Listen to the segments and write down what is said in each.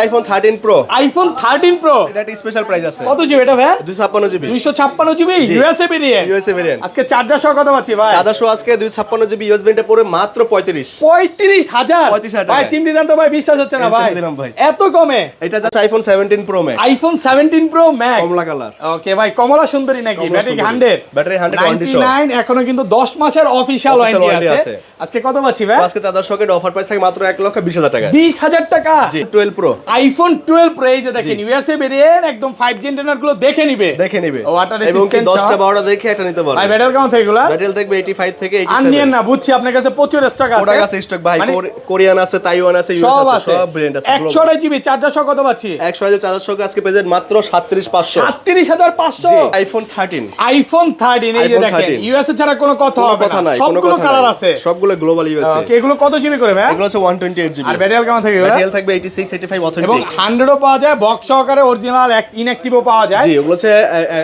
IPhone 13 pro. IPhone 13 pro এটা একটা special price আছে। কত জিবি এটা ভাই? 256 GB. 256 GB USA variant. USA variant. আজকে চার্জার সহ কত পাচ্ছি ভাই? চার্জার সহ আজকে 256 জিবি ইউএসএ ভেরিয়েন্টে পড়ে মাত্র 35,000। 35,000 ভাই চিমটি দাম তো ভাই বিশ্বাস হচ্ছে না ভাই। দিলাম ভাই। এত কমে? এটা যাচ্ছে iPhone 17 pro max. IPhone 17 pro max কমলা কালার। ওকে ভাই, কমলা সুন্দরী নাকি? ব্যাটারি 100। ব্যাটারি 100 ওয়ারেন্টি সহ। 99 এখনো কিন্তু 10 মাসের অফিশিয়াল ওয়ারেন্টি আছে। আজকে কত পাচ্ছি ভাই? আজকে চার্জার সকেট অফার প্রাইস থাকে মাত্র 1,20,000 টাকা। 20,000 টাকা। জি 12 প্রো। আইফোন 12 প্রো এই যে দেখেন ইউএসএ ভেরিয়েন্ট একদম 5G ইন্টারনেট গুলো দেখে নিবে। ওয়াটার এবং কি রেসিস্ট্যান্ট 10টা 12টা দেখে এটা নিতে পারবে। ভাই ব্যাটারি কেমন থাকে এগুলা? ব্যাটারি থাকবে 85 থেকে 87। আনিয়েন না, বুঝছি আপনার কাছে প্রচুর স্টক আছে। ওটা কাছে স্টক ভাই, কোরিয়ান আছে, তাইওয়ান আছে, ইউএস আছে, সব ব্র্যান্ড আছে। 100 জিবি চার্জার সহ কত পাচ্ছি? 100 জিবি চার্জার সহ আজকে পেজের মাত্র 37,500। 37,500। আইফোন 13। আইফোন 13 এই যে দেখেন ইউএসএ ছাড়া কোনো কথা হবে না। সবগুলো কালার আছে। সবগুলো গ্লোবাল ইউএসএ। ওকে, এগুলো কত জিবি করে ভাই? এগুলো হচ্ছে 128 জিবি। আর ব্যাটারি কেমন থাকে এগুলো? ব্যাটারি থাকবে 86 85 এবং অথেন্টিক। 100 ও পাওয়া যায়, বক্স সহকারে অরিজিনাল ইনঅ্যাক্টিভও পাওয়া যায়। জি ওগুলো হচ্ছে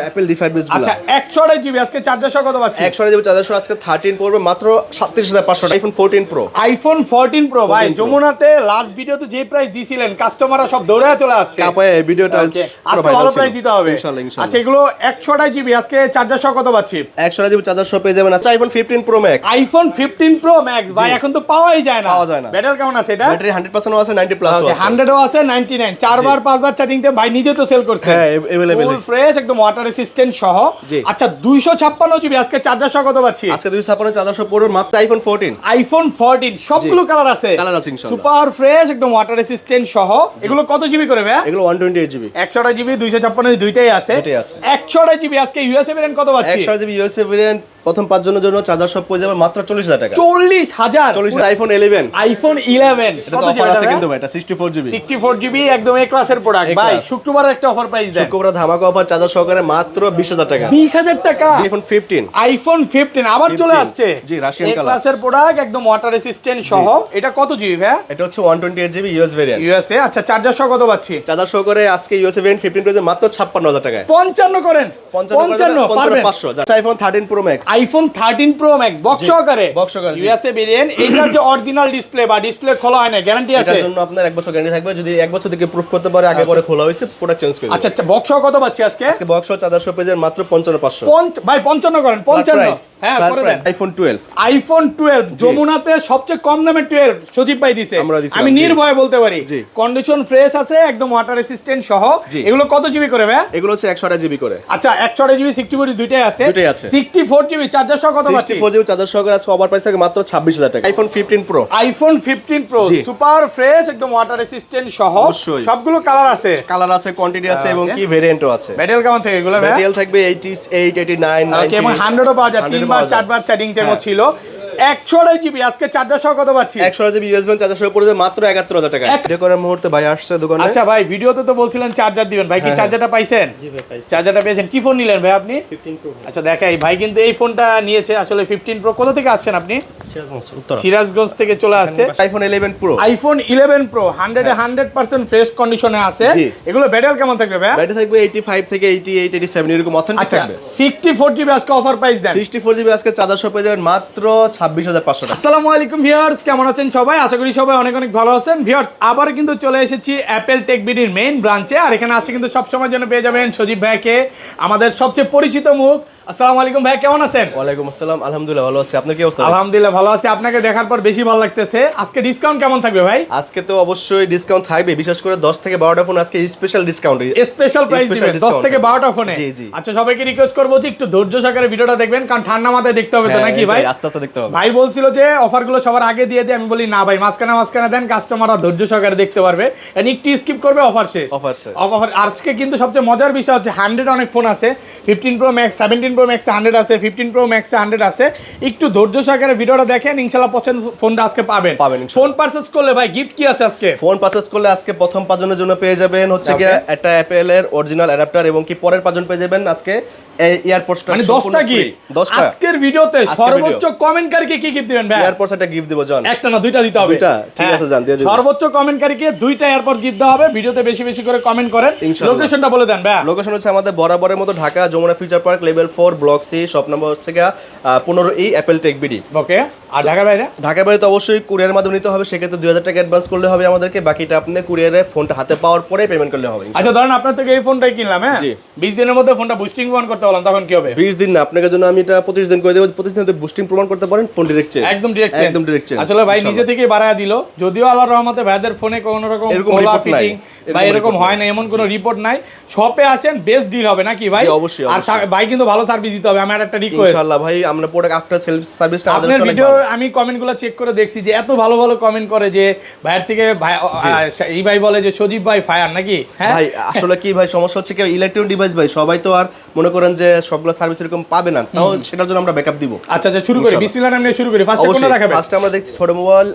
অ্যাপল রিফাইন্ড গুলো। আচ্ছা 100 জিবি আজকে চার্জার সহ কত পাচ্ছি? 100 জিবি চার্জার সহ আজকে 13 পড়বে মাত্র 37,500 টাকা। IPhone 14 pro. আইফোন 14 প্রো ভাই যমুনাতে লাস্ট ভিডিওতে যে প্রাইস দিছিলেন কাস্টমাররা সব দৌড়ে চলে আসছে। কাপায় এই ভিডিওটা আজকে ভালো প্রাইস দিতে হবে ইনশাআল্লাহ। আচ্ছা এগুলো 100 জিবি আজকে চার্জার সহ কত পাচ্ছি? 100 জিবি চার্জার সহ পেয়ে যাবেন আজকে iPhone 15 pro max. IPhone 15 pro max ভাই এখন তো পাওয়াই যায় না। ব্যাটারি কেমন আছে এটা? ব্যাটারি 100% আছে, 90 প্লাস আছে। 100 ও আছে, 99 চারবার পাঁচবার চার্জিং টাইম ভাই নিজে তো সেল করছে। হ্যাঁ अवेलेबल ফুল ফ্রেশ একদম ওয়াটার রেসিস্ট্যান্ট সহ। আচ্ছা 256 জিবি আজকে চার্জার সহ কত পাচ্ছি? আজকে 256 চার্জার সহ পড়বে মাত্র আইফোন 14। আইফোন 14 সবগুলো কালার আছে। কালার আছে ইনশাআল্লাহ। সুপার ফ্রেশ একদম ওয়াটার রেসিস্ট্যান্ট সহ। এগুলো কত জিবি করে ভাই? এগুলো 128 জিবি। 100 জিবি 256 দুইটাই আছে। 100 জিবি আজকে ইউএসএ ভেরিয়েন্ট কত পাচ্ছি? 100 জিবি ইউএসএ ভেরিয়েন্ট প্রথম 5 জনের জন্য চার্জার সহ পেয়ে যাবে মাত্র 40,000 টাকা। 40,000। 40,000 আইফোন 11। আইফোন 11 এটা তো অফার আছে কিন্তু ভাই, এটা 64 জিবি। 64 জিবি একদম এ ক্লাসের প্রোডাক্ট ভাই। শুক্রবার একটা অফার প্রাইস দেন। শুক্রবার ধামাকা অফার চার্জার সহকারে মাত্র 20,000 টাকা। 20,000 টাকা। আইফোন 15। আইফোন 15 আবার চলে আসছে। জি রাশিয়ান কালার। এ ক্লাসের প্রোডাক্ট একদম ওয়াটার রেসিস্ট্যান্ট সহ। এটা কত জিবি ভাই? এটা হচ্ছে 128 জিবি ইউএস ভেরিয়েন্ট। ইউএসএ। আচ্ছা চার্জার সহ কত পাচ্ছি? চার্জার সহকারে আজকে ইউএস ভেরিয়েন্ট 15 পেয়ে মাত্র 56,000 টাকা। 55 করেন। 55 পারবেন। 500 iPhone 13 pro max. IPhone 13 pro max box সহকারে। USA variant. এইটার যে অরিজিনাল ডিসপ্লে বা ডিসপ্লে খোলা হয় না গ্যারান্টি আছে? এটার জন্য আপনার 1 বছর গ্যারান্টি থাকবে, যদি 1 বছর থেকে প্রুফ করতে পারে আগে পরে খোলা হয়েছে পুরো চেঞ্জ করে দিবেন। আচ্ছা আচ্ছা বক্স সহ কত পাচ্ছি আজকে? আজকে বক্স সহ চার্জার সহ পেয়ে মাত্র 55,500। ভাই 55 করেন। 55 হ্যাঁ করে দেন। আইফোন 12। আইফোন 12 যমুনাতে সবচেয়ে কম দামে 12 সজীব ভাই দিছে। আমি নির্ভয়ে বলতে পারি কন্ডিশন ফ্রেশ আছে একদম ওয়াটার রেসিস্ট্যান্ট সহ। এগুলো কত জিবি করে ভাই? এগুলো হচ্ছে 128 জিবি করে। আচ্ছা 128 জিবি 64 দুইটাই আছে। 64 জিবি চার্জার সহ কত পাচ্ছি? 64 জিবি চার্জার সহ আজকে ওভার প্রাইস থাকে মাত্র 26,000 টাকা। IPhone 15 pro. IPhone 15 pro super fresh একদম ওয়াটার রেসিস্ট্যান্ট সহ। সবগুলো কালার আছে। কালার আছে, কোয়ান্টিটি আছে এবং কি ভেরিয়েন্টও আছে। ব্যাটারি কেমন থাকে এগুলো ভাই? ব্যাটারি থাকবে 88 89 90। ওকে এবং 100 ও পাওয়া যায়। 3 বার 4 বার চার্জিং টাইমও ছিল। 100 জিবি আজকে চার্জার সহ কত পাচ্ছি? 100 জিবি ইউএসবি চার্জার সহ পড়ে মাত্র 71,000 টাকা। ভিডিও করার মুহূর্তে ভাই আসছে দোকানে। আচ্ছা ভাই ভিডিওতে তো বলছিলেন চার্জার দিবেন, ভাই কি চার্জারটা পাইছেন? জি ভাই পাইছি। চার্জারটা পেয়েছেন। কি ফোন নিলেন ভাই আপনি? 15 প্রো। আচ্ছা দেখাই ভাই কিন্তু এই ফোনটা নিয়েছে আসলে 15 প্রো। কোথা থেকে আসছেন আপনি? উত্তরা। সিরাজগঞ্জ থেকে চলে আসছে। IPhone 11 pro. আইফোন 11 প্রো 100 এ 100% ফ্রেশ কন্ডিশনে আছে। এগুলো ব্যাটারি কেমন থাকবে ভাই? ব্যাটারি থাকবে 85 থেকে 88 87 এরকম অথেন্টিক থাকবে। 64 জিবি আজকে অফার প্রাইস দেন। 64 জিবি আজকে চার্জার সহ পেয়ে যাবেন মাত্র 26,500 টাকা। আসসালামু আলাইকুম ভিউয়ার্স, কেমন আছেন সবাই? আশা করি সবাই অনেক অনেক ভালো আছেন। ভিউয়ার্স আবার কিন্তু চলে এসেছি অ্যাপেল টেক বিডির মেইন ব্রাঞ্চে। আর এখানে আসছে কিন্তু সব সময়ের জন্য পেয়ে যাবেন সজীব ভাইকে, আমাদের সবচেয়ে পরিচিত মুখ। আসসালামু আলাইকুম ভাই, কেমন আছেন? ওয়ালাইকুম আসসালাম, আলহামদুলিল্লাহ ভালো আছি। আপনার কি অবস্থা? আলহামদুলিল্লাহ ভালো আছি। আপনাকে দেখার পর বেশি ভালো লাগতেছে। আজকে ডিসকাউন্ট কেমন থাকবে ভাই? আজকে তো অবশ্যই ডিসকাউন্ট থাকবে, বিশেষ করে 10 থেকে 12টা ফোন আজকে স্পেশাল ডিসকাউন্ট, স্পেশাল প্রাইস দিবেন 10 থেকে 12টা ফোনে। আচ্ছা সবাইকে রিকোয়েস্ট করব যে একটু ধৈর্য সহকারে ভিডিওটা দেখবেন, কারণ ঠান্ডা মাথায় দেখতে হবে তো নাকি ভাই? আস্তে আস্তে দেখতে হবে। ভাই বলছিল যে অফারগুলো সবার আগে দিয়ে দিই, আমি বলি না ভাই মাঝখানে দেন, কাস্টমাররা ধৈর্য সহকারে দেখতে পারবে। এন্ড একটু স্কিপ করবে, অফার শেষ। অফার আজকে কিন্তু সবচেয়ে মজার বিষয় হচ্ছে 100 অনেক ফোন আছে। 15 প্রো ম্যাক্স 17 প্রো ম্যাক্স 100 আছে, 15 প্রো ম্যাক্স 100 আছে। একটু ধৈর্য সহকারে ভিডিওটা দেখেন, ইনশাআল্লাহ পছন্দ ফোনটা আজকে পাবেন। ফোন পারচেজ করলে ভাই গিফট কি আছে আজকে? ফোন পারচেজ করলে আজকে প্রথম 5 জনের জন্য পেয়ে যাবেন হচ্ছে কি একটা অ্যাপেল এর অরিজিনাল অ্যাডাপ্টার, এবং কি পরের 5 জন পেয়ে যাবেন আজকে এয়ারপোর্টস মানে 10টা গিফট 10টা আজকের ভিডিওতে সর্বোচ্চ কমেন্টকারীকে কি গিফট দিবেন ভাই? এয়ারপোর্টস একটা গিফট দেব জান। একটা না দুইটা দিতে হবে। দুইটা ঠিক আছে জান, দিয়ে দিন। সর্বোচ্চ কমেন্টকারীকে দুইটা এয়ারপোর্ট গিফট দেওয়া হবে। ভিডিওতে বেশি বেশি করে কমেন্ট করেন। লোকেশনটা বলে দেন ভাই। লোকেশন হচ্ছে আমাদের বরাবরের মতো Dhaka Jamuna future park level 4 block C, shop number হচ্ছে 15E Apple tech BD. Okay. আর ঢাকার বাইরে? ঢাকার বাইরে তো অবশ্যই কুরিয়ারের মাধ্যমে নিতে হবে, সেক্ষেত্রে 2000 টাকা অ্যাডভান্স করলে হবে আমাদেরকে, বাকিটা আপনি কুরিয়ারে ফোনটা হাতে পাওয়ার পরে পেমেন্ট করলে হবে। আচ্ছা ধরেন আপনার থেকে এই ফোনটাই কিনলাম, হ্যাঁ 20 দিনের মধ্যে ফোনটা বুস্টিং অন করতে বললাম, তখন কি হবে? 20 দিন না, আপনাদের জন্য আমি এটা 25 দিন করে দেব। 25 দিনে বুস্টিং প্রমাণ করতে পারেন, ফোন ডাইরেক্ট চেঞ্জ। একদম ডাইরেক্ট চেঞ্জ। আসলে ভাই নিজে থেকেই বাড়ায়া দিল, যদিও আল্লাহর রহমতে ভাইদের ফোনে কোনো রকম খোলা ফিটিং বা এরকম হয় না, এমন কোনো রিপোর্ট নাই। শপে আসেন, বেস্ট ডিল হবে নাকি ভাই? অবশ্যই। আর ভাই কিন্তু ভালো সার্ভিস দিতে হবে। আমার একটা রিকোয়েস্ট, ইনশাআল্লাহ ভাই, আমরা প্রোডাক্ট আফটার সেল সার্ভিসটা আমাদের আপনার চলে। ভিডিও আমি কমেন্টগুলো চেক করে দেখছি যে এত ভালো ভালো কমেন্ট করে যে ভাইয়ের থেকে ভাই এই ভাই বলে যে সজীব ভাই ফায়ার নাকি? হ্যাঁ ভাই আসলে কি ভাই, সমস্যা হচ্ছে কি ইলেকট্রনিক ডিভাইস ভাই সবাই তো আর মনে করেন যে সবগুলো সার্ভিস এরকম পাবে না, তাও সেটার জন্য আমরা ব্যাকআপ দিব। আচ্ছা শুরু করি, বিসমিল্লাহ নামে শুরু করি। ফার্স্টে কোনটা দেখাবেন? ফার্স্টে আমরা দেখছি ছোট মোবাইল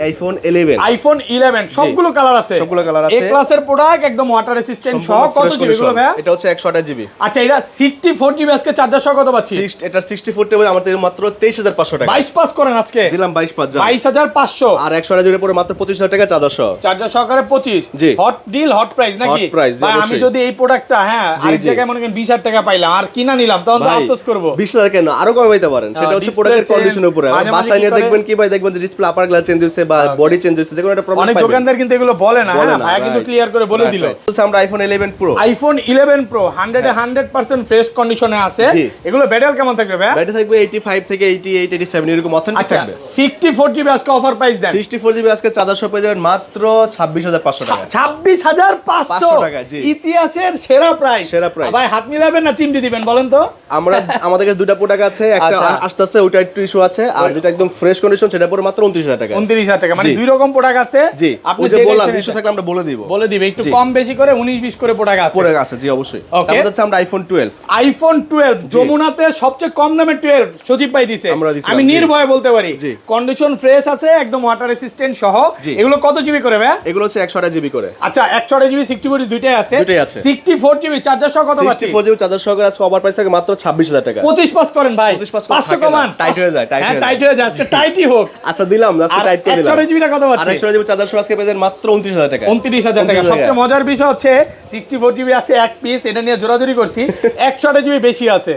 আইফোন 11। আইফোন 11 সবগুলো কালার আছে, সবগুলো কালার আছে। এ ক্লাসের প্রোডাক্ট, একদম ওয়াটার রেসিস্ট্যান্ট সহ। কত জিবি গুলো ভাই? এটা হচ্ছে 128 জিবি। আচ্ছা এটা 64 জিবি, আজকে চার্জার সহ কত পাচ্ছি? এটা 64 টেবিল আমাদের মাত্র 23500 টাকা। 22 পাস করেন আজকে, দিলাম 22 জান। 22500। আর 128 জিবি পরে মাত্র 25000 টাকা চার্জার সহ। চার্জার সহকারে 25। জি। হট ডিল, হট প্রাইস নাকি? হট প্রাইস ভাই আমি যদি এই প্রোডাক্টটা আরেক জায়গায় মনে করেন 20000 টাকা পাইলাম আর কিনা নিলাম, তখন তো আফসোস করব। 20000 কেন, আরো কমে পাইতে পারেন। সেটা হচ্ছে প্রোডাক্টের কন্ডিশনের উপরে। বাসায় নিয়ে দেখবেন কি ভাই, দেখবেন যে ডিসপ্লে আপার গ্লাস চেঞ্জ হইছে বা বডি চেঞ্জ হইছে, যে কোনো একটা প্রবলেম অনেক পাবেন। দোকানদার কিন্তু এগুলো বলে না, ভাই কিন্তু ক্লিয়ার করে বলে দিল। আমরা iPhone 11 pro. IPhone 11 pro 100% fresh কন্ডিশনে আছে। এগুলো ব্যাটারি কেমন থাকবে ভাই? ব্যাটারি থাকবে 85 থেকে 88 87 এরকম অথেন্টিক থাকবে। 64 জিবি আজকে অফার প্রাইস দেন। 64 জিবি আজকে চার্জার সহ পেয়ে যাবেন মাত্র 26500 টাকা। 26500 টাকা, জি। ইতিহাসের সেরা প্রাইস। ভাই হাত মিলাবেন না চিমটি দিবেন বলেন তো? আমরা আমাদের কাছে দুটো প্রোডাক্ট আছে, একটা আসতেছে ওটা একটু ইস্যু আছে, আর যেটা একদম ফ্রেশ কন্ডিশন সেটা পরে মাত্র 29000 টাকা। 29000 টাকা, মানে দুই রকম প্রোডাক্ট আছে। জি, আপনি যে বললাম ইস্যু থাকলে আমরা বলে দিব একটু কম বেশি করে 19-20 করে প্রোডাক্ট আছে। জি অবশ্যই। তারপর হচ্ছে আমরা আইফোন 12। আইফোন 12 যমুনাতে সবচেয়ে কম দামে 12 সজীব ভাই দিছে। আমি নির্ভয়ে বলতে পারি, কন্ডিশন ফ্রেশ আছে, একদম ওয়াটার রেসিস্ট্যান্ট সহ। এগুলো কত জিবি করে ভাই? এগুলো হচ্ছে 128 জিবি করে। আচ্ছা 128 জিবি 64 দুইটাই আছে। 64 জিবি চার্জার সহ কত পাচ্ছি? 64 জিবি চার্জার সহ আজকে অফার প্রাইস থাকে মাত্র 26000 টাকা। 25 পাস করেন ভাই, 500 কমান। টাইট হয়ে যায়, টাইট হয়ে যায়, আজকে টাইটই হোক। আচ্ছা দিলাম, আজকে টাইট করে দিলাম। 128 জিবিটা কত পাচ্ছি? আর 128 জিবি চার্জার সহ আজকে পেয়ে যাবেন মাত্র 29000 টাকা। 29000 টাকা। সবচেয়ে মজার বিষয় হচ্ছে 64 জিবি আছে এক পিস, এটা নিয়ে জোরাজুরি করছি। 128 জিবি বেশি আছে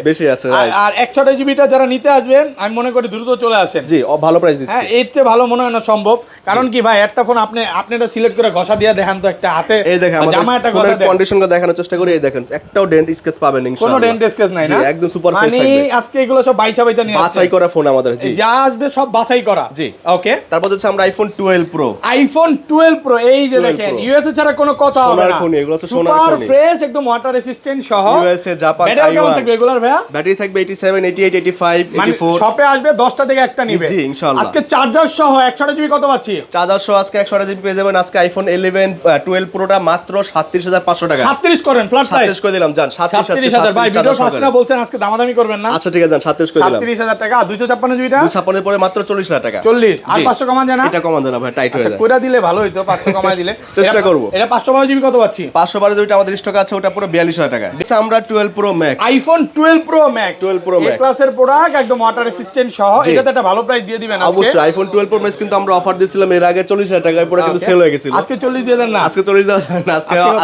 আর 128 জিবিটা যারা নিতে আসবেন আমি মনে করি দ্রুত চলে আসেন। জি ভালো প্রাইস দিচ্ছি। হ্যাঁ এর চেয়ে ভালো মনে হয় না সম্ভব, কারণ কি ভাই একটা ফোন আপনি এটা সিলেক্ট করে ঘষা দিয়ে দেখান তো, একটা হাতে এই দেখেন জামা একটা ঘষা ফোনের কন্ডিশনটা দেখানোর চেষ্টা করি। এই দেখেন একটাও ডেন্ট স্কেচ পাবেন ইনশাআল্লাহ। কোনো ডেন্ট স্কেচ নাই না, একদম সুপার ফ্রেশ থাকবে। মানে আজকে এগুলো সব বাইচা নিয়ে আসছে, বাছাই করা ফোন আমাদের। জি যা আসবে সব বাছাই করা। জি ওকে। তারপর হচ্ছে আমরা আইফোন 12 প্রো। আইফোন 12 প্রো এই যে দেখেন, ইউএসএ ছাড়া কোনো কথা হবে না। সোনার খনি, এগুলো হচ্ছে সোনার খনি। সুপার ফ্রেশ, একদম ওয়াটার রেসিস্ট্যান্ট সহ। USA, Japan, Taiwan. ব্যাটারি কেমন থাকবে এগুলার ভাই? ব্যাটারি থাকবে 87 88 85 84। শপে আসবে 10টা থেকে একটা নিবে। জি ইনশাআল্লাহ। আজকে চার্জার সহ 128 জিবি কত পাচ্ছি? চার্জার সহ আজকে 128 জিবি পেয়ে যাবেন আজকে আইফোন 11 12 প্রোটা মাত্র 37500 টাকা। 37 করেন, ফ্ল্যাট প্রাইস 37 করে দিলাম জান। 37000 ভাই, ভিডিও ফার্স্ট না বলছেন, আজকে দামাদামি করবেন না। আচ্ছা ঠিক আছে জান, 37 করে দিলাম। 37000 টাকা। 256 জিবিটা 256 পরে মাত্র 40000 টাকা। 40 আর 500 কমান জানা। এটা কমান জানা ভাই, টাইট হয়ে যায়। কইরা দিলে ভালো হইতো, 500 কমায় দিলে চেষ্টা করব। এটা 512 জিবি কত পাচ্ছি? 512 যেটা আমাদের স্টক আছে ওটা পুরো 42000 টাকা। আচ্ছা আমরা 12 pro max. IPhone 12 pro max. 12 pro max এই ক্লাসের প্রোডাক্ট, একদম ওয়াটার রেসিস্ট্যান্ট সহ। এটাতে একটা ভালো প্রাইস দিয়ে দিবেন আজকে। অবশ্যই আইফোন 12 প্রো ম্যাক্স কিন্তু আমরা অফার দিয়েছিলাম এর আগে 40000 টাকায়, পরে কিন্তু সেল হয়ে গেছিল। আজকে 40 দিয়ে দেন না। আজকে 40 দেন না,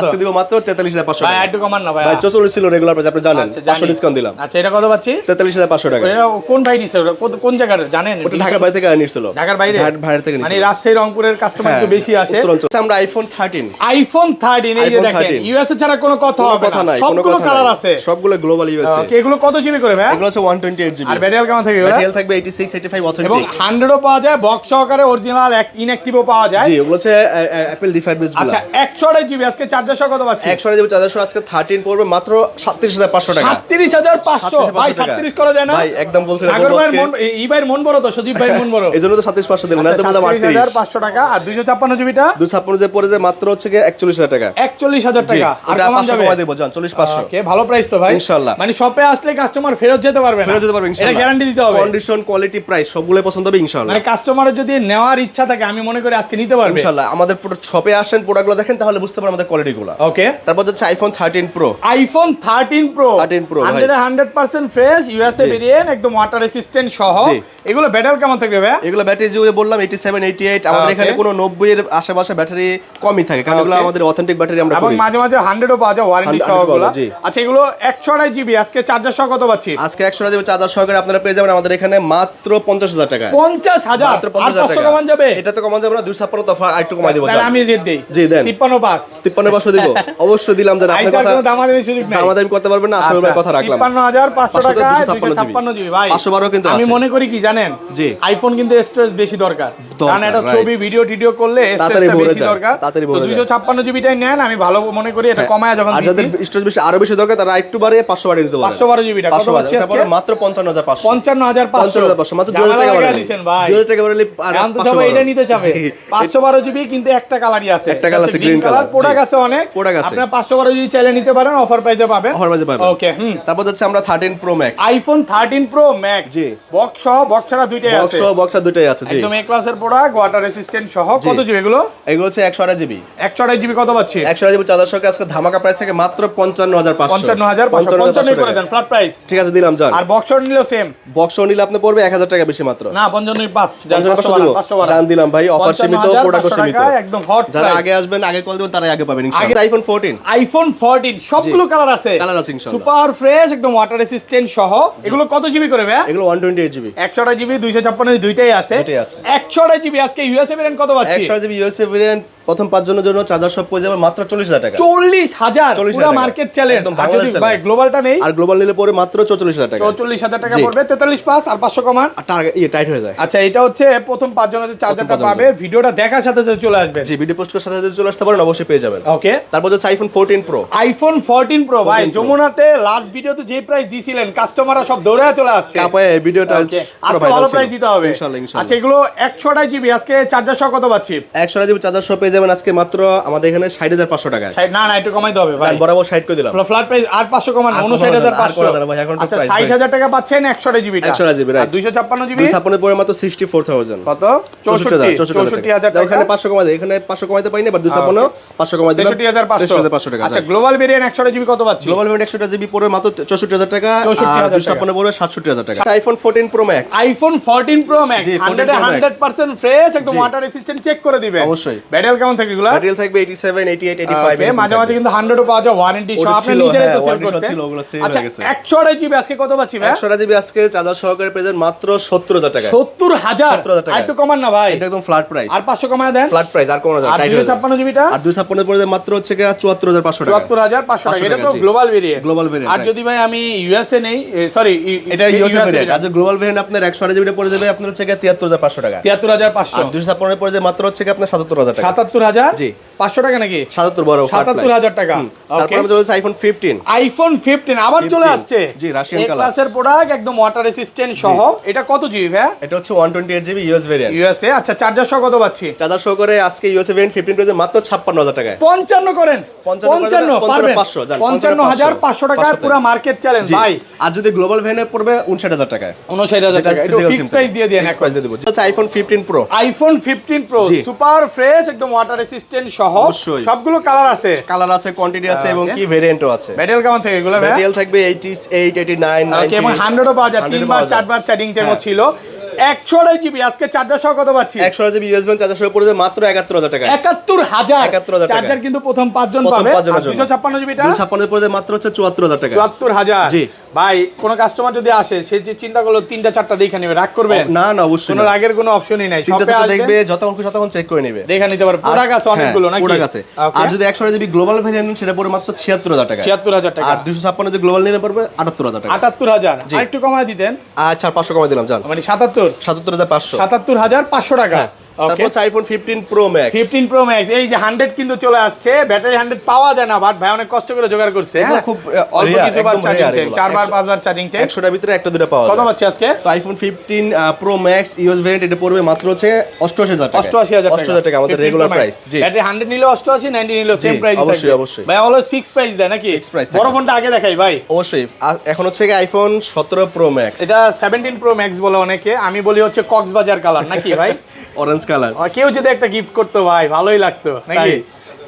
আজকে দিব মাত্র 43500 টাকা। ভাই একটু কমান না ভাই। ভাই 44 ছিল রেগুলার প্রাইস, আপনি জানেন। 500 ডিসকাউন্ট দিলাম। আচ্ছা এটা কত পাচ্ছি? 43500 টাকা। এটা কোন ভাই নিছে? কোন জায়গার জানেন? ওটা ঢাকা বাইরে থেকে নিছিল। ঢাকার বাইরে? বাইরে থেকে নিছিল। মানে রাজশাহী রংপুরের কাস্টমার তো বেশি আসে। আমরা আইফোন 13। আইফোন 13 এই যে দেখেন, ইউএসএ ছাড়া কোনো কথা হবে না। সবগুলো কালার আছে, সবগুলো গ্লোবাল ইউএসএ। ওকে। এগুলো কত জিবি করে ভাই? এগুলো হচ্ছে 128 জিবি। আর ব্যাটারি কেমন থাকবে? ব্যাটারি থাকবে 86 85 এবং অথেন্টিক। 100 ও পাওয়া যায়, বক্স সহকারে অরিজিনাল, ইনঅ্যাক্টিভও পাওয়া যায়। জি ওগুলো হচ্ছে অ্যাপল রিফাইন্ড। আচ্ছা 128 জিবি আজকে চার্জার সহ কত পাচ্ছি? 128 জিবি চার্জার সহ আজকে 13 পড়বে মাত্র 37500 টাকা। 37500 ভাই, 36 করা যায় না ভাই? একদম বলছেন সাগর ভাইয়ের মন, এই ভাইয়ের মন বড় তো, সজীব ভাইয়ের মন বড়, এইজন্য তো 37500 দিলাম না, তো দাম 37500 টাকা। আর 256 জিবিটা 256 যে পড়ে যায় মাত্র হচ্ছে 41000 টাকা। 41000 টাকা আর ওটা কমান 500 যাবে কমাই দেব জান 40-500 ওকে ভালো প্রাইস তো ভাই ইনশাআল্লাহ মানে শপে আসলে কাস্টমার ফেরত যেতে পারবে না ফেরত যেতে পারবে এটা ইনশাআল্লাহ গ্যারান্টি দিতে হবে কন্ডিশন কোয়ালিটি প্রাইস সবগুলো পছন্দ হবে ইনশাআল্লাহ মানে কাস্টমারের যদি নেওয়ার ইচ্ছা থাকে আমি মনে করি আজকে নিতে পারবে ইনশাআল্লাহ আমাদের শপে আসেন প্রোডাক্টগুলো দেখেন তাহলে বুঝতে পারবেন আমাদের কোয়ালিটিগুলো ওকে তারপর হচ্ছে iPhone 13 pro iPhone 13 pro 13 Pro, ভাই। 100% ফ্রেশ ইউএসএ জি। ভেরিয়েন্ট একদম ওয়াটার রেসিস্ট্যান্ট সহ জি। এগুলো ব্যাটারি কেমন থাকবে ভাই এগুলো ব্যাটারি যে বললাম 87 88 আমাদের Okay. এখানে কোনো 90 এর আশেপাশে ব্যাটারি কমই থাকে কারণ এগুলো Okay. আমাদের অথেন্টিক ব্যাটারি আমরা এবং করি মাঝে মাঝে 100 ও পাওয়া যায় ওয়ারেন্টি 100 সহ পাওয়া গুলো যায়, জি। আচ্ছা এগুলো 128 জিবি আজকে চার্জার সহ কত পাচ্ছি আজকে 100 জিবি চার্জার সহকারে আপনারা পেয়ে যাবেন আমাদের এখানে মাত্র 50000 টাকা 50000 মাত্র আর 50000 500 টাকা কমান যাবে এটা তো কমান যাবে না 256 তো আরেকটু কমাই দেব তাহলে আমি রেট দেই জি দেন 53 পাস 53 দিব অবশ্যই দিলাম যে আপনার আইটার কথা কোনো দামাদামি সুযোগ নাই দামাদামি করতে পারবেন না আসলে ভাই কথা রাখলাম 53500 টাকা 256 256 জিবি ভাই 512 কিন্তু আমি আছে। মনে করি কি জানেন জি। আইফোন কিন্তু স্টোরেজ বেশি দরকার কারণ এটা right. ছবি ভিডিও টিডিও করলে তাড়াতাড়ি স্টোরেজটা ভরে বেশি যায়, দরকার তাড়াতাড়ি তো ভরে যায়। 256 জিবিটাই নেন আমি ভালো মনে করি এটা কমায়া যখন আর যাদের দিছি স্টোরেজ বেশি আরো বেশি দরকার তারা একটু বাড়িয়ে 500 বাড়িয়ে দিতে পারেন 512 জিবিটা কত 500 পাচ্ছি তারপরে আজকে মাত্র 55500 55500 55500 মাত্র 2000 টাকা বাড়িয়ে বাড়ালেন দিয়েছেন ভাই 2000 টাকা বাড়ালে আর এখন তো 500 সবাই এটা নিতে চাবে জি। 512 জিবি কিন্তু একটা কালারই আছে একটা কালার আছে, green কালার color, প্রোডাক্ট জি। আছে অনেক Product আছে। আপনারা 512 জিবি চাইলে নিতে পারেন অফার প্রাইসে পাবেন অফার বাজে পাবেন ওকে তারপর হচ্ছে আমরা 13 pro max iPhone 13 pro max জি। বক্স সহ বক্স ছাড়া দুইটাই বক্স আছে সহ বক্সার দুটোই আছে জি একদম এ ক্লাসের প্রোডাক্ট ওয়াটার রেসিস্ট্যান্ট সহ জি। কত জিবি এগুলো এগুলো হচ্ছে 128 জিবি 128 জিবি কত পাচ্ছি 128 জিবি চার্জার সহকারে আজকে ধামাকা প্রাইস থেকে মাত্র 55500 55500 করে দেন ফ্ল্যাট প্রাইস ঠিক আছে দিলাম জান আর বক্স নিলেও সেম বক্স নিলে আপনি পড়বে 1000 টাকা বেশি মাত্র না 55 পাস 500 জান দিলাম ভাই অফার সীমিত প্রোডাক্ট সীমিত একদম হট যারা আগে আসবেন আগে কল দিবেন তারাই আগে পাবেন ইনশাআল্লাহ আইফোন 14 আইফোন 14 সবগুলো কালার আছে কালার আছে ইনশাআল্লাহ সুপার ফ্রেশ একদম ওয়াটার রেসিস্ট্যান্ট সহ এগুলো কত জিবি করে ভাই এগুলো 128 জিবি 128 জিবি 256 দুইটাই আছে দুইটাই আছে। 128 জিবি আজকে ইউএসএ ভেরিয়েন্ট কত পাচ্ছি 128 জিবি ইউএসএ ভেরিয়েন্ট প্রথম 5 জনের জন্য চার্জার সব পেয়ে যাবে মাত্র 40000 টাকা 40000 40,000 পুরো টাকা। মার্কেট চ্যালেঞ্জ একদম আর বাংলাদেশ যদি ভাই challenge। গ্লোবালটা নেই আর গ্লোবাল নিলে পরে মাত্র 44000 টাকা 44000 টাকা জি। পড়বে 43 পাস আর 500 কমান আর টার্গেট টাইট হয়ে যায় আচ্ছা এটা হচ্ছে প্রথম 5 জনের যে চার্জারটা প্রথম 5 পাবে ভিডিওটা দেখার সাথে সাথে চলে আসবে জি ভিডিও পোস্ট করার সাথে সাথে চলে আসতে পারেন অবশ্যই পেয়ে যাবেন ওকে তারপর হচ্ছে আইফোন 14 প্রো আইফোন 14 প্রো ভাই 14 Pro। যমুনাতে লাস্ট ভিডিওতে যে প্রাইস দিছিলেন কাস্টমাররা সব দৌড়ে চলে আসছে কাপায় এই ভিডিওটা Okay, আজকে ভালো প্রাইস দিতে হবে ইনশাআল্লাহ আচ্ছা ইনশাআল্লাহ এগুলো 128 জিবি আজকে চার্জার সহ কত পাচ্ছি 100 জিবি চার্জার সব পেয়ে যাবেন আজকে মাত্র আমাদের এখানে 60500 টাকা না না একটু কমাইতে হবে ভাই জান বরাবর 60 করে দিলাম ফ্ল্যাট প্রাইস আর 500 কমান আর কমানো যাবে না, আর করা যাবে না ভাই, 69500 এখন তো আচ্ছা price, ভাই। 60000 টাকা পাচ্ছেন 128 জিবিটা 128 জিবি, আর right। 256 জিবি 256 পরে মাত্র 64000 কত 64000 টাকা এখানে 500 কমাই দেয় এখানে 500 কমাইতে পাইনি বাট 256 500 কমাই দিলাম 63500 63500 টাকা আচ্ছা গ্লোবাল ভেরিয়েন্ট 128 জিবি কত পাচ্ছি গ্লোবাল ভেরিয়েন্ট 100 জিবি পরে মাত্র 64000 টাকা আর 64000 256 পরে 67000 টাকা iPhone 14 pro max iPhone 14 pro max জি, 14 Pro Max। 100% ফ্রেশ একদম জি। ওয়াটার রেসিস্ট্যান্ট চেক করে দিবে অবশ্যই। ব্যাটারি কেমন থাকে এগুলা ব্যাটারি থাকবে 87 88 85 Okay, মাঝে মাঝে কিন্তু 100 ও পাওয়া যায় ওয়ারেন্টি সহ ওটা আপনি ছিল, নিজেরাই তো হ্যাঁ, সেল warranty করছেন ছিল, ওগুলো sale আচ্ছা হয়ে গেছে। 128 জিবি আজকে কত পাচ্ছি ভাই 100 জিবি আজকে চার্জার সহকারে পেয়ে যাবেন মাত্র 70000 টাকা 70000 70000 টাকা। আর একটু কমান না ভাই এটা একদম ফ্ল্যাট প্রাইস আর 500 কমায় দেন ফ্ল্যাট প্রাইস আর কোনো না আর টাইট হয়ে যায় 256 জিবিটা আর 256 পরে মাত্র হচ্ছে কি 74500 টাকা 74500 টাকা এটা তো জি। গ্লোবাল ভেরিয়েন্ট Global variant, আর right। যদি ভাই আমি ইউএসএ নেই সরি এটা ইউএসএ ভেরিয়েন্ট আর গ্লোবাল ভেরিয়েন্ট আপনার 100 জিবি পড়ে যাবে আপনার হচ্ছে কি 73500 টাকা 73500 আর 256 পরে যে মাত্র হচ্ছে কি আপনার 77000 টাকা 77000 জি। 500 টাকা নাকি 77 বড় 77000 টাকা তারপর আমরা চলে আইফোন 15 আইফোন 15 আবার চলে 15 আসছে জি, Russian এ color। ক্লাসের প্রোডাক্ট একদম ওয়াটার রেসিস্ট্যান্ট সহ এটা কত জিবি ভাই এটা হচ্ছে 128 জিবি ইউএস ভেরিয়েন্ট ইউএসএ আচ্ছা চার্জার সহ কত পাচ্ছি চার্জার সহ করে আজকে ইউএসএ ভেরিয়েন্ট 15 পেয়ে মাত্র 56000 টাকা 55 করেন 55 পারবেন 500 জান 55500 টাকা 500 পুরো মার্কেট চ্যালেঞ্জ জি। ভাই আর যদি গ্লোবাল ভেরিয়েন্ট পড়বে 59000 টাকা 59000 টাকা এটা ফিক্স প্রাইস দিয়ে দেন প্রাইস দিয়ে দেব আচ্ছা আইফোন 15 প্রো আইফোন 15 প্রো জি। সুপার ফ্রেশ একদম ওয়াটার রেসিস্ট্যান্ট সহ অবশ্যই। সবগুলো কালার আছে কালার আছে কোয়ান্টিটি আছে এবং Okay. কি ভেরিয়েন্টও আছে ব্যাটারি কেমন থাকে এগুলো ভাই ব্যাটারি থাকবে 88 89 ওকে এবং 90 100 ও পাওয়া যায় 100 তিনবার পাওয়া যায়। চারবার চার্জিং টাইমও হ্যাঁ। ছিল 128 জিবি আজকে চার্জার সহ কত পাচ্ছি 100 জিবি ইউএসবি চার্জার সহ পড়ে যাবে মাত্র 71000 টাকা 71000 71000 টাকা। চার্জার কিন্তু প্রথম 5 জন প্রথম পাবে 5 জনের আর জন্য 256 জিবিটা 256 পড়ে যাবে মাত্র হচ্ছে 74000 টাকা 74000 জি। ভাই কোন কাস্টমার যদি আসে সে যে চিন্তা করলো তিনটা চারটা দেখে নেবে রাগ করবেন না না অবশ্যই কোনো না। রাগের কোনো অপশনই নাই তিনটা শপে চারটা আসবে দেখবে যতক্ষণ খুশি ততক্ষণ চেক করে নেবে দেখে নিতে পারবে প্রোডাক্ট আছে অনেকগুলো নাকি প্রোডাক্ট আছে Okay. আর যদি 100 জিবি গ্লোবাল ভেরিয়েন্ট নেন সেটা পড়ে মাত্র 76000 টাকা 76000 টাকা আর 256 যে গ্লোবাল নিলে পড়বে 78000 টাকা 78000 আর একটু কমায় দিতেন আচ্ছা 500 কমাই দিলাম জান মানে 77 77500 77500 টাকা তারপর হচ্ছে iPhone 15 pro max 15 pro max, এই যে 100 কিন্তু চলে আসছে, ব্যাটারি 100 পাওয়া যায় না, বাট ভাই অনেক কষ্ট করে জোগাড় করছে। এগুলো খুব অল্প rare, কিছুবার একদম চার্জিং rare টাইম, এগুলো। 4বার 5বার চার্জিং টাইম, 100টার ভিতরে একটা দুটো পাওয়া কত যায়। পাচ্ছি আজকে? তো iPhone 15 pro max US variant এটা পড়বে মাত্র হচ্ছে 88000 টাকা। 88000 টাকা আমাদের 15 রেগুলার Pro Max। প্রাইস। জি ব্যাটারি 100 নিলে 88, 90 নিলে সেম প্রাইস থাকবে। অবশ্যই, অবশ্যই। ভাই অলওয়েজ ফিক্স প্রাইস দেয় নাকি? Fixed price বড় থাকে। ফোনটা আগে দেখাই ভাই। অবশ্যই। আর এখন হচ্ছে কি আইফোন 17 প্রো ম্যাক্স, এটা 17 প্রো ম্যাক্স বলে অনেকে, আমি বলি হচ্ছে কক্সবাজার কালার নাকি ভাই? Orange colour. আর কেউ যদি একটা গিফট করতো ভাই ভালোই লাগতো নাকি?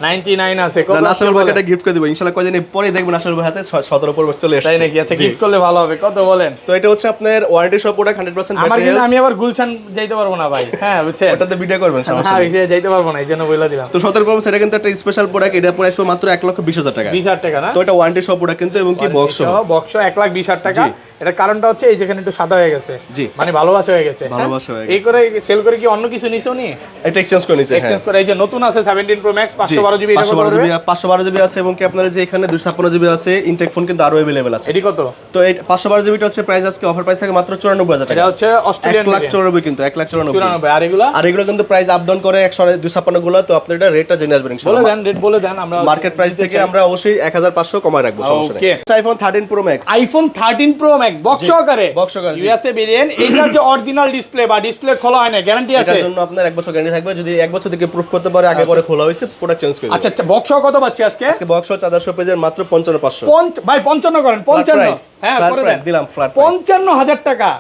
99 আছে, কত নাশাল ভাই একটা গিফট করে দিব ইনশাআল্লাহ, কয়দিন পরে দেখবেন নাশাল ভাই হাতে 17 প্রো ম্যাক্স চলে আসছে। তাই নাকি? আচ্ছা গিফট করলে ভালো হবে, কত বলেন? তো এটা হচ্ছে আপনার ওয়ারেন্টি সহ প্রোডাক্ট 100% আমার ব্যাটারি। কিন্তু আমি আবার গুলশান যাইতে পারবো না ভাই, হ্যাঁ বুঝছেন? ওটাতে ভিডিও করবেন সমস্যা হ্যাঁ নেই। যাইতে পারবো না, এই জন্য বলে দিলাম। তো 17 প্রো ম্যাক্স এটা কিন্তু একটা স্পেশাল প্রোডাক্ট, এটা প্রাইস পড়বে মাত্র 1,20,000 টাকা। 20,000 টাকা না? তো এটা ওয়ারেন্টি সহ প্রোডাক্ট কিন্তু, এবং কি বক্স সহ। বক্স 1,20,000 টাকা। এটা কারণটা হচ্ছে এই যেখানে একটু সাদা হয়ে গেছে, জি। মানে ভালোবাসা হয়ে গেছে, হ্যাঁ? ভালোবাসা হয়ে এই করে সেল করে কি অন্য কিছু নিছো নি? এটা এক্সচেঞ্জ করে নিছে। হ্যাঁ এক্সচেঞ্জ করে এই যে নতুন আছে 17 প্রো ম্যাক্স 512 জিবি, এটা কত 512 পড়বে? জিবি 512 জিবি আছে, এবং কি আপনার যে এখানে 256 জিবি আছে, ইনটেক ফোন কিন্তু আরো अवेलेबल আছে। এটি কত? তো এই 512 জিবিটা হচ্ছে প্রাইস আজকে অফার প্রাইস থাকে মাত্র 94,000 টাকা। এটা হচ্ছে অস্ট্রেলিয়ান 1,94,000 কিন্তু 1,94,000। 94, আর এগুলা আর এগুলো কিন্তু প্রাইস আপ ডাউন করে 100 গুলো, তো আপনি এটা রেটটা জেনে আসবেন বলে ইনশাআল্লাহ। দেন, রেট বলে দেন, আমরা মার্কেট প্রাইস থেকে আমরা অবশ্যই 1500 কমায় রাখবো, সমস্যা নেই। Okay. IPhone 13 pro max, iPhone 13 pro max box সহকারে, বক্স সহকারে, জি। ইউএসএ ভেরিয়েন্ট, এইটার যে অরিজিনাল ডিসপ্লে বা ডিসপ্লে খোলা হয় না, গ্যারান্টি আছে? এটার জন্য আপনার 1 বছর গ্যারান্টি থাকবে, যদি 1 বছর থেকে প্রুফ করতে পারে আগে পরে খোলা হয়েছে প্রোডাক্ট চেঞ্জ করে দিবে। আচ্ছা আচ্ছা, বক্স কত পাচ্ছি আজকে? আজকে বক্স 400 পেজের মাত্র 55,500। ভাই 55 করেন, 55, price, হ্যাঁ flat করে price দেন, দিলাম, flat price। 55,000 টাকা।